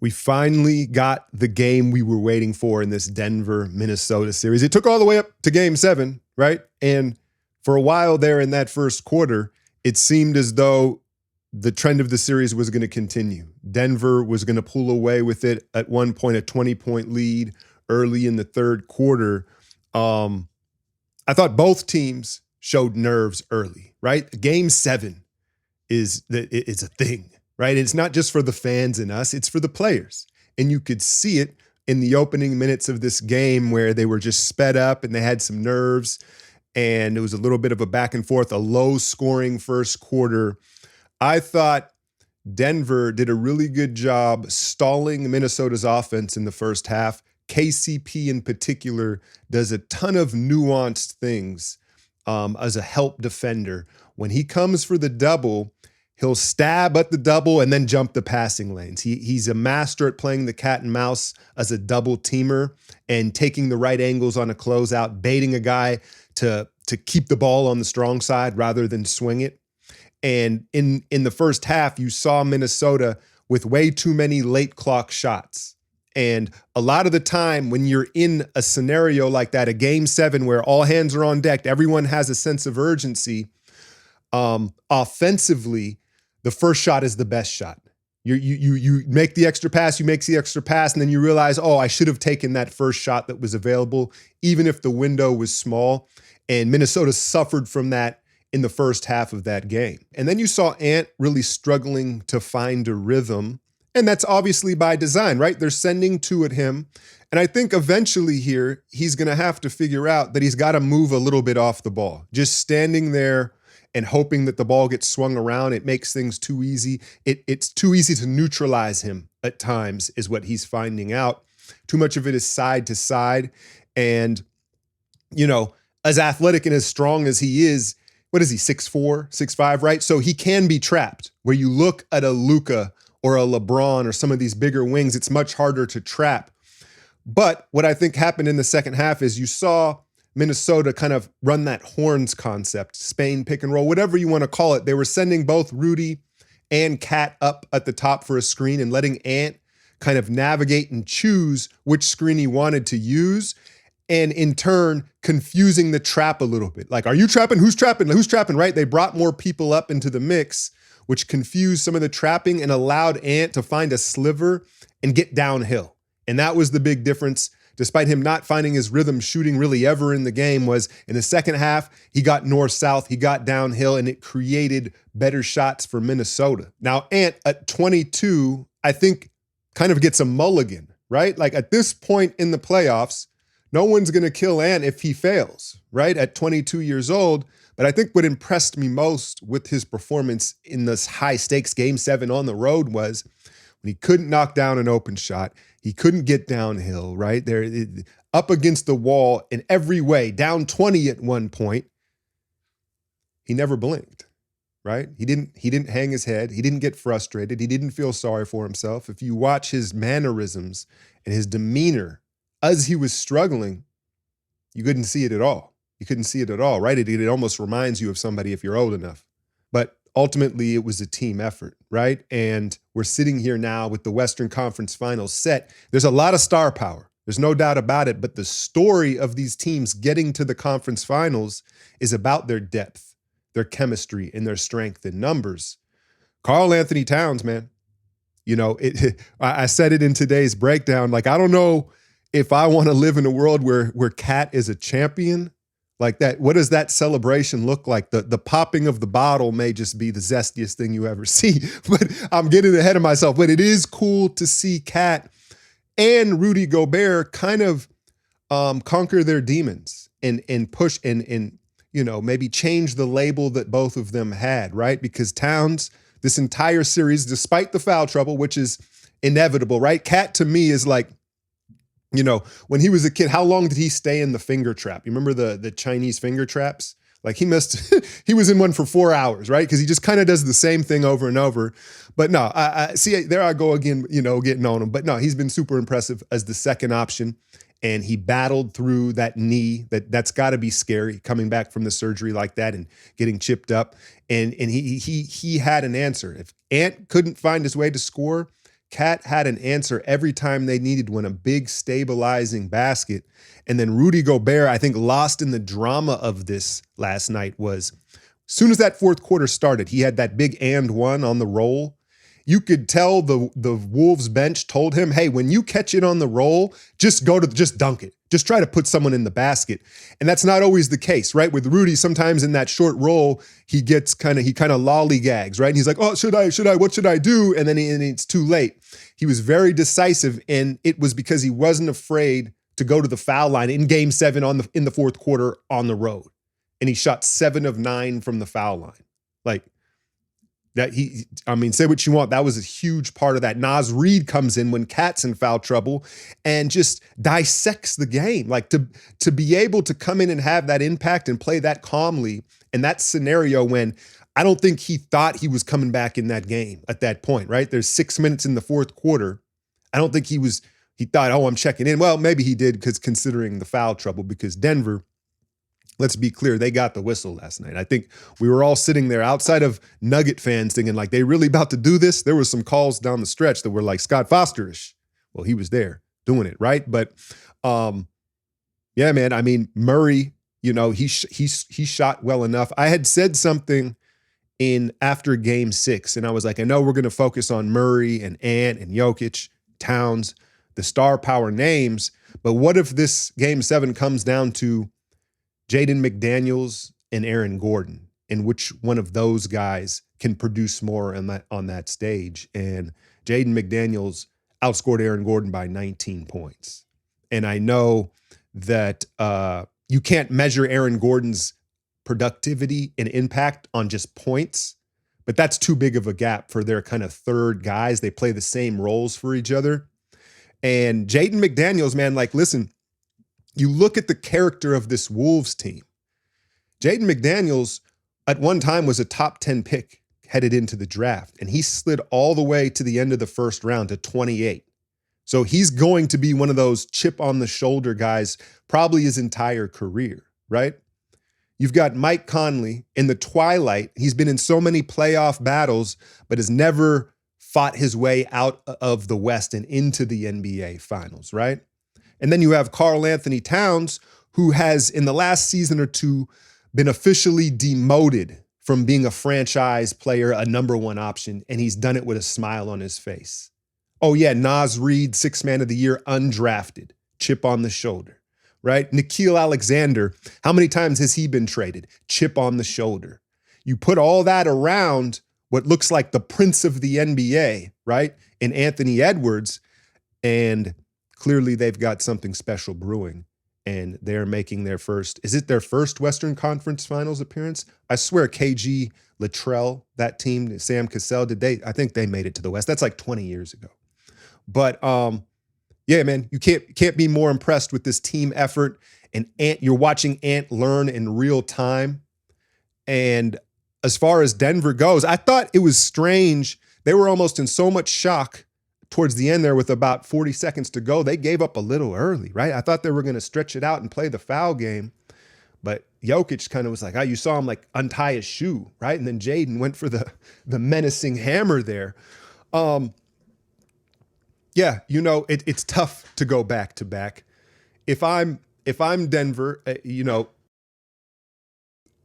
We finally got the game we were waiting for in this Denver-Minnesota series. It took all the way up to game 7, right? And for a while there in that first quarter, it seemed as though the trend of the series was going to continue. Denver was going to pull away with it at one point, a 20-point lead early in the third quarter. I thought both teams showed nerves early, right? Game 7 is a thing, right? It's not just for the fans and us, it's for the players. And you could see it in the opening minutes of this game where they were just sped up and they had some nerves. And it was a little bit of a back and forth, a low scoring first quarter. I thought Denver did a really good job stalling Minnesota's offense in the first half. KCP in particular does a ton of nuanced things as a help defender. When he comes for the double, he'll stab at the double and then jump the passing lanes. He's a master at playing the cat and mouse as a double teamer and taking the right angles on a closeout, baiting a guy to keep the ball on the strong side rather than swing it. And in the first half, you saw Minnesota with way too many late clock shots. And a lot of the time when you're in a scenario like that, a game 7 where all hands are on deck, everyone has a sense of urgency, offensively, the first shot is the best shot. You make the extra pass, and then you realize, oh, I should have taken that first shot that was available, even if the window was small. And Minnesota suffered from that in the first half of that game. And then you saw Ant really struggling to find a rhythm. And that's obviously by design, right? They're sending two at him. And I think eventually here, he's going to have to figure out that he's got to move a little bit off the ball. Just standing there and hoping that the ball gets swung around, it makes things too easy. It's too easy to neutralize him at times, is what he's finding out. Too much of it is side to side. And, you know, as athletic and as strong as he is, what is he, 6'4", 6'5", right? So he can be trapped. Where you look at a Luka or a LeBron or some of these bigger wings, it's much harder to trap. But what I think happened in the second half is you saw Minnesota kind of run that horns concept, Spain pick and roll, whatever you want to call it. They were sending both Rudy and Cat up at the top for a screen and letting Ant kind of navigate and choose which screen he wanted to use. And in turn, confusing the trap a little bit. Like, are you trapping? Who's trapping? Who's trapping, right? They brought more people up into the mix, which confused some of the trapping and allowed Ant to find a sliver and get downhill. And that was the big difference. Despite him not finding his rhythm shooting really ever in the game, was in the second half, he got north-south, he got downhill, and it created better shots for Minnesota. Now, Ant at 22, I think kind of gets a mulligan, right? Like at this point in the playoffs, no one's going to kill Ant if he fails, right? At 22 years old. But I think what impressed me most with his performance in this high-stakes Game 7 on the road was when he couldn't knock down an open shot, he couldn't get downhill, right? There, up against the wall in every way, down 20 at one point, he never blinked, right? He didn't hang his head. He didn't get frustrated. He didn't feel sorry for himself. If you watch his mannerisms and his demeanor as he was struggling, you couldn't see it at all. You couldn't see it at all, right? It almost reminds you of somebody if you're old enough. But ultimately, it was a team effort, right? And we're sitting here now with the Western Conference Finals set. There's a lot of star power. There's no doubt about it. But the story of these teams getting to the conference finals is about their depth, their chemistry, and their strength in numbers. Karl Anthony Towns, man, you know, I said it in today's breakdown. Like, I don't know if I want to live in a world where Cat is a champion like that. What does that celebration look like? The popping of the bottle may just be the zestiest thing you ever see, but I'm getting ahead of myself. But it is cool to see Cat and Rudy Gobert kind of conquer their demons and push and you know, maybe change the label that both of them had, right? Because Towns, this entire series, despite the foul trouble, which is inevitable, right? Cat to me is like, you know, when he was a kid, how long did he stay in the finger trap? You remember the Chinese finger traps? Like he was in one for 4 hours, right? Because he just kind of does the same thing over and over. But no, I see, there I go again, you know, getting on him. But no, he's been super impressive as the second option. And he battled through that knee. That's got to be scary, coming back from the surgery like that and getting chipped up. And he had an answer. If Ant couldn't find his way to score, Cat had an answer every time they needed one, a big stabilizing basket. And then Rudy Gobert, I think, lost in the drama of this last night was, as soon as that fourth quarter started, he had that big and one on the roll. You could tell the Wolves bench told him, hey, when you catch it on the roll, just dunk it. Just try to put someone in the basket. And that's not always the case, right? With Rudy, sometimes in that short roll, he kind of lollygags, right? And he's like, oh, what should I do? And then it's too late. He was very decisive, and it was because he wasn't afraid to go to the foul line in game 7 in the fourth quarter on the road. And he shot 7 of 9 from the foul line. Like, say what you want. That was a huge part of that. Naz Reid comes in when Cat's in foul trouble and just dissects the game. Like to be able to come in and have that impact and play that calmly in that scenario when I don't think he thought he was coming back in that game at that point, right? There's 6 minutes in the fourth quarter. I don't think he thought, oh, I'm checking in. Well, maybe he did because considering the foul trouble, because Denver, let's be clear, they got the whistle last night. I think we were all sitting there outside of Nugget fans thinking like, they really about to do this? There were some calls down the stretch that were like Scott Foster-ish. Well, he was there doing it, right? But yeah, man, I mean, Murray, he shot well enough. I had said something after game 6, and I was like, I know we're going to focus on Murray and Ant and Jokic, Towns, the star power names, but what if this game 7 comes down to Jaden McDaniels and Aaron Gordon, and which one of those guys can produce more on that stage? And Jaden McDaniels outscored Aaron Gordon by 19 points. And I know that you can't measure Aaron Gordon's productivity and impact on just points, but that's too big of a gap for their kind of third guys. They play the same roles for each other. And Jaden McDaniels, man, like, listen, you look at the character of this Wolves team. Jaden McDaniels at one time was a top 10 pick headed into the draft, and he slid all the way to the end of the first round to 28. So he's going to be one of those chip on the shoulder guys probably his entire career, right? You've got Mike Conley in the twilight. He's been in so many playoff battles, but has never fought his way out of the West and into the NBA Finals, right? And then you have Karl Anthony Towns, who has, in the last season or two, been officially demoted from being a franchise player, a number 1 option, and he's done it with a smile on his face. Oh yeah, Naz Reid, 6th man of the year, undrafted, chip on the shoulder, right? Nickeil Alexander, how many times has he been traded? Chip on the shoulder. You put all that around what looks like the prince of the NBA, right? In Anthony Edwards, and clearly they've got something special brewing, and they're making their first Western Conference Finals appearance? I swear KG, Latrell, that team, Sam Cassell, I think they made it to the West. That's like 20 years ago. But yeah, man, you can't be more impressed with this team effort, and you're watching Ant learn in real time. And as far as Denver goes, I thought it was strange. They were almost in so much shock towards the end there with about 40 seconds to go. They gave up a little early, right? I thought they were going to stretch it out and play the foul game, but Jokic kind of was like, you saw him like untie his shoe, right? And then Jaden went for the menacing hammer there. Yeah, it's tough to go back to back. If I'm Denver,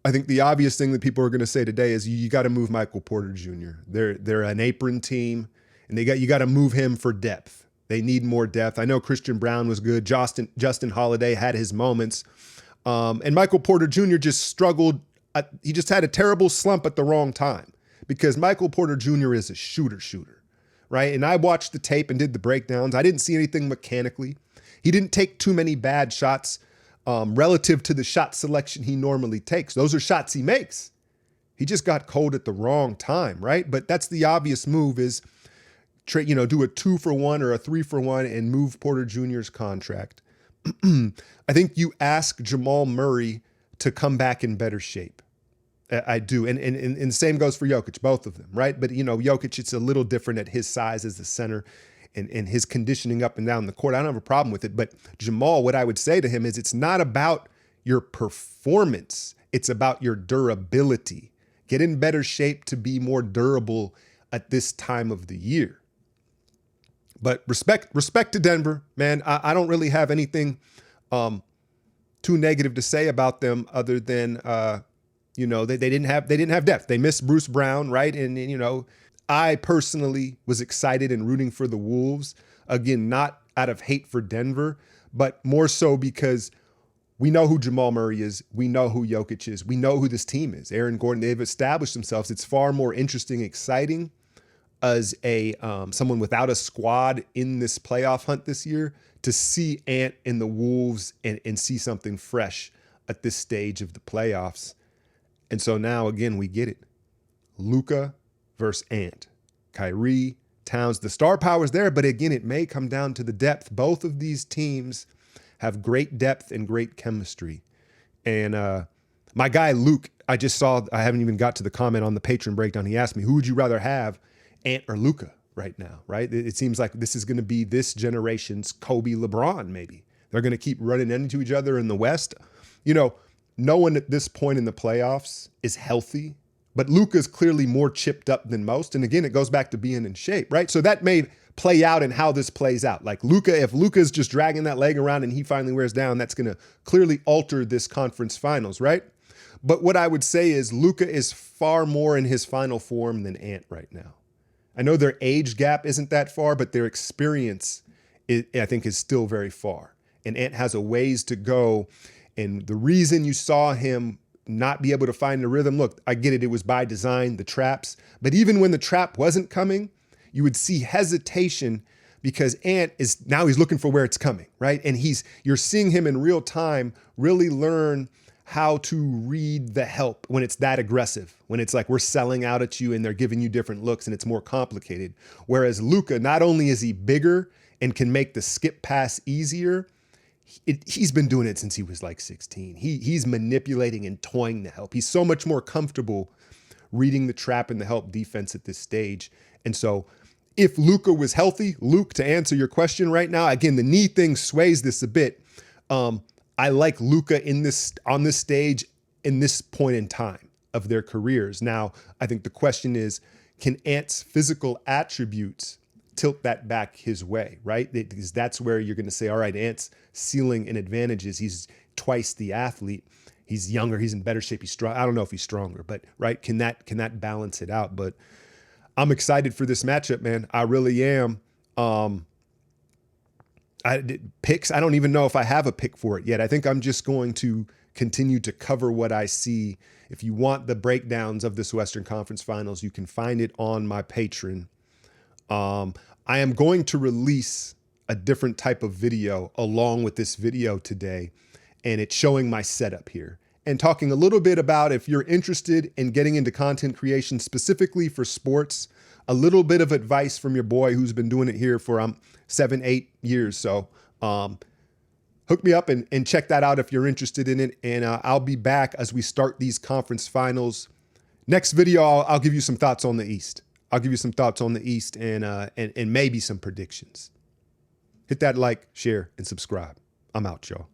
I think the obvious thing that people are going to say today is you got to move Michael Porter Jr. They're an apron team, and you got to move him for depth. They need more depth. I know Christian Brown was good. Justin Holiday had his moments, and Michael Porter Jr. just struggled. He just had a terrible slump at the wrong time, because Michael Porter Jr. is a shooter, right? And I watched the tape and did the breakdowns. I didn't see anything mechanically. He didn't take too many bad shots relative to the shot selection he normally takes. Those are shots he makes. He just got cold at the wrong time, right? But that's the obvious move is, do a 2-for-1 or a 3-for-1 and move Porter Jr.'s contract. I think you ask Jamal Murray to come back in better shape. I do. And the same goes for Jokic, both of them, right? But, Jokic, it's a little different at his size as the center and his conditioning up and down the court. I don't have a problem with it. But Jamal, what I would say to him is it's not about your performance. It's about your durability. Get in better shape to be more durable at this time of the year. But respect to Denver, man. I don't really have anything too negative to say about them other than they didn't have depth. They missed Bruce Brown, right? And I personally was excited and rooting for the Wolves. Again, not out of hate for Denver, but more so because we know who Jamal Murray is. We know who Jokic is. We know who this team is. Aaron Gordon, they've established themselves. It's far more interesting, exciting as someone without a squad in this playoff hunt this year to see Ant and the Wolves and see something fresh at this stage of the playoffs. And so now, again, we get it. Luka versus Ant. Kyrie, Towns, the star power's there, but again, it may come down to the depth. Both of these teams have great depth and great chemistry. And my guy, Luke, I haven't even got to the comment on the Patreon breakdown. He asked me, who would you rather have, Ant or Luka right now, right? It seems like this is going to be this generation's Kobe LeBron, maybe. They're going to keep running into each other in the West. No one at this point in the playoffs is healthy, but Luka's clearly more chipped up than most. And again, it goes back to being in shape, right? So that may play out in how this plays out. Like if Luka's just dragging that leg around and he finally wears down, that's going to clearly alter this conference finals, right? But what I would say is Luka is far more in his final form than Ant right now. I know their age gap isn't that far, but their experience, I think, is still very far. And Ant has a ways to go. And the reason you saw him not be able to find the rhythm, look, I get it. It was by design, the traps. But even when the trap wasn't coming, you would see hesitation because Ant he's looking for where it's coming, right? And you're seeing him in real time really learn how to read the help when it's that aggressive, when it's like we're selling out at you and they're giving you different looks and it's more complicated. Whereas Luka, not only is he bigger and can make the skip pass easier, he's been doing it since he was like 16. He's manipulating and toying the help. He's so much more comfortable reading the trap and the help defense at this stage. And so if Luka was healthy, Luke, to answer your question right now, again, the knee thing sways this a bit. I like Luka on this stage in this point in time of their careers. Now, I think the question is, can Ant's physical attributes tilt that back his way, right? Because that's where you're going to say, all right, Ant's ceiling and advantages. He's twice the athlete. He's younger. He's in better shape. He's strong. I don't know if he's stronger, but right, can that balance it out? But I'm excited for this matchup, man. I really am. Picks, I don't even know if I have a pick for it yet. I think I'm just going to continue to cover what I see. If you want the breakdowns of this Western Conference Finals, you can find it on my Patreon. I am going to release a different type of video along with this video today, and it's showing my setup here and talking a little bit about if you're interested in getting into content creation specifically for sports, a little bit of advice from your boy who's been doing it here for 7-8 years. So hook me up and check that out if you're interested in it. And I'll be back as we start these conference finals. Next video, I'll give you some thoughts on the East. I'll give you some thoughts on the East and maybe some predictions. Hit that like, share, and subscribe. I'm out, y'all.